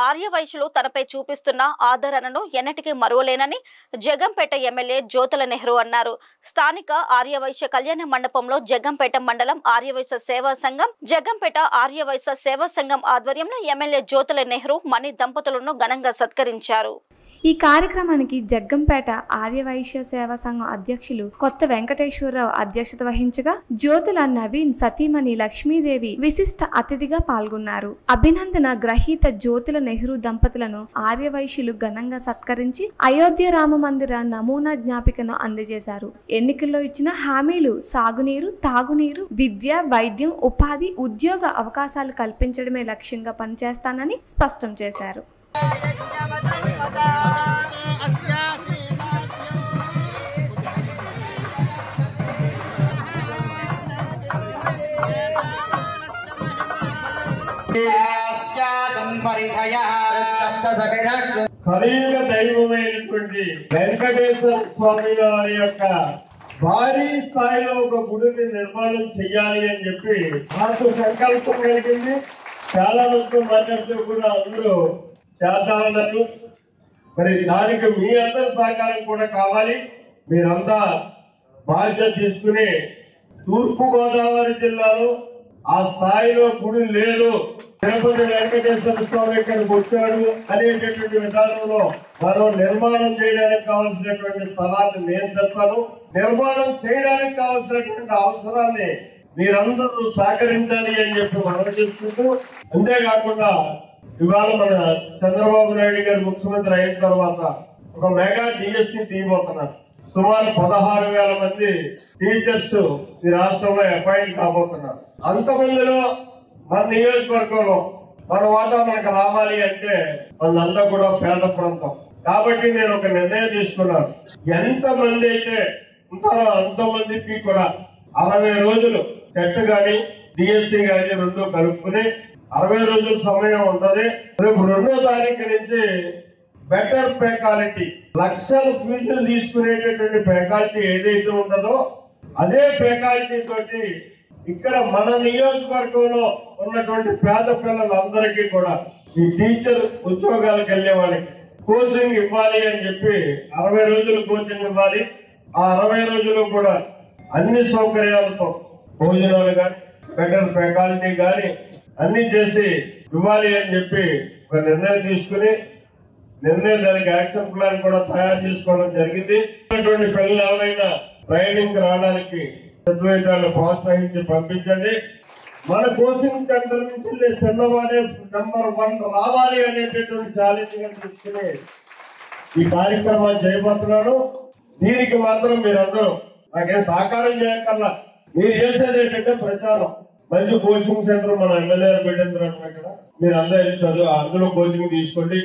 ఆర్యవైశ్యులు తనపై చూపిస్తున్న ఆదరణను ఎన్నటికీ మరువలేనని జగంపేట ఎమ్మెల్యే జ్యోతుల నెహ్రూ అన్నారు. స్థానిక ఆర్యవైశ్య కళ్యాణ మండపంలో జగంపేట మండలం ఆర్యవైశ్య సేవా సంఘం, జగంపేట ఆర్యవైశ్య సేవా సంఘం ఆధ్వర్యంలో ఎమ్మెల్యే జ్యోతుల నెహ్రూ మణి దంపతులను ఘనంగా సత్కరించారు. ఈ కార్యక్రమానికి జగ్గంపేట ఆర్యవైశ్య సేవా సంఘం అధ్యక్షులు కొత్త వెంకటేశ్వరరావు అధ్యక్షత వహించగా జ్యోతుల నవీన్ సతీమణి లక్ష్మీదేవి విశిష్ట అతిథిగా పాల్గొన్నారు. అభినందన గ్రహీత జ్యోతుల నెహ్రూ దంపతులను ఆర్యవైశ్యులు ఘనంగా సత్కరించి అయోధ్య రామ మందిర నమూనా జ్ఞాపికను అందజేశారు. ఎన్నికల్లో ఇచ్చిన హామీలు సాగునీరు, తాగునీరు, విద్య, వైద్యం, ఉపాధి, ఉద్యోగ అవకాశాలు కల్పించడమే లక్ష్యంగా పనిచేస్తానని స్పష్టం చేశారు. కలియుగ దైవమైనటువంటి వెంకటేశ్వర స్వామి వారి యొక్క భారీ స్థాయిలో ఒక గుడిని నిర్మాణం చెయ్యాలి అని చెప్పి నాకు సంకల్పం కలిగింది. చాలా మంది మాట్లాడుతూ కూడా అందరూ చేద్దామన్నారు. మరి దానికి మీ అందరి సహకారం కూడా కావాలి. మీరంతా బాధ్యత తీసుకుని తూర్పు గోదావరి జిల్లాలో ఆ స్థాయిలో గుడి లేదు, తిరుపతి వెంకటేశ్వర స్వామి ఇక్కడికి వచ్చాడు అనేటటువంటి విధానంలో మనం నిర్మాణం చేయడానికి కావాల్సినటువంటి స్థలాన్ని నేను తెస్తాను. నిర్మాణం చేయడానికి కావాల్సినటువంటి అవసరాన్ని మీరందరూ సహకరించాలి అని చెప్పి మనం చేసుకుంటూ, అంతేకాకుండా ఇవాళ మన చంద్రబాబు నాయుడు గారు ముఖ్యమంత్రి అయిన తర్వాత ఒక మెగా డిఎస్సి తీయబోతున్నారు. సుమారు 16,000 మంది టీచర్స్ ఈ రాష్ట్రంలో అపాయింట్ కాబోతున్నారు. అంతమందిలో మన నియోజకవర్గంలో మన వాటా మనకు రావాలి అంటే మనంతా కూడా పేద ప్రాంతం కాబట్టి నేను ఒక నిర్ణయం తీసుకున్నాను. ఎంతమంది అయితే ఉంటారో అంతమందికి కూడా 60 రోజులు టెట్ గాని డిఎస్సి గాని రెండు కలుపుకుని 60 రోజుల సమయం ఉంటది. రేపు 2వ తారీఖు నుంచి బెటర్ ఫ్యాకల్టీ, లక్షల ఫీజులు తీసుకునేటటువంటి ఫ్యాకల్టీ ఏదైతే ఉంటుందో అదే ఫ్యాకల్టీ తోటి ఇక్కడ మన నియోజకవర్గంలో ఉన్నటువంటి పేద పిల్లలందరికీ కూడా ఈ టీచర్ ఉద్యోగాలకు వెళ్లే వాళ్ళకి కోచింగ్ ఇవ్వాలి అని చెప్పి 60 రోజులు కోచింగ్ ఇవ్వాలి. ఆ 60 రోజులు కూడా అన్ని సౌకర్యాలతో భోజనాలు కానీ బెటర్ ఫ్యాకల్టీ కానీ అన్ని చేసి ఇవ్వాలి అని చెప్పి ఒక నిర్ణయం తీసుకుని దానికి యాక్షన్ ప్లాన్ కూడా తయారు చేసుకోవడం జరిగింది. పిల్లలు ఎవరైనా ట్రైనింగ్ రావడానికి ప్రోత్సహించి పంపించండి. మన కోచింగ్ సెంటర్ నుంచి పిల్లవాడే నెంబర్ 1 రావాలి అనేటటువంటి ఛాలెంజ్ గా తీసుకుని ఈ కార్యక్రమాన్ని చేయబోతున్నాను. దీనికి మాత్రం మీరందరూ నాకేం సహకారం చేయకల్లా, మీరు చేసేది ఏంటంటే ప్రచారం. మంచి కోచింగ్ సెంటర్ మన ఎమ్మెల్యే పెట్టిన ఇక్కడ మీరు అందరూ చదువు అందులో కోచింగ్ తీసుకోండి.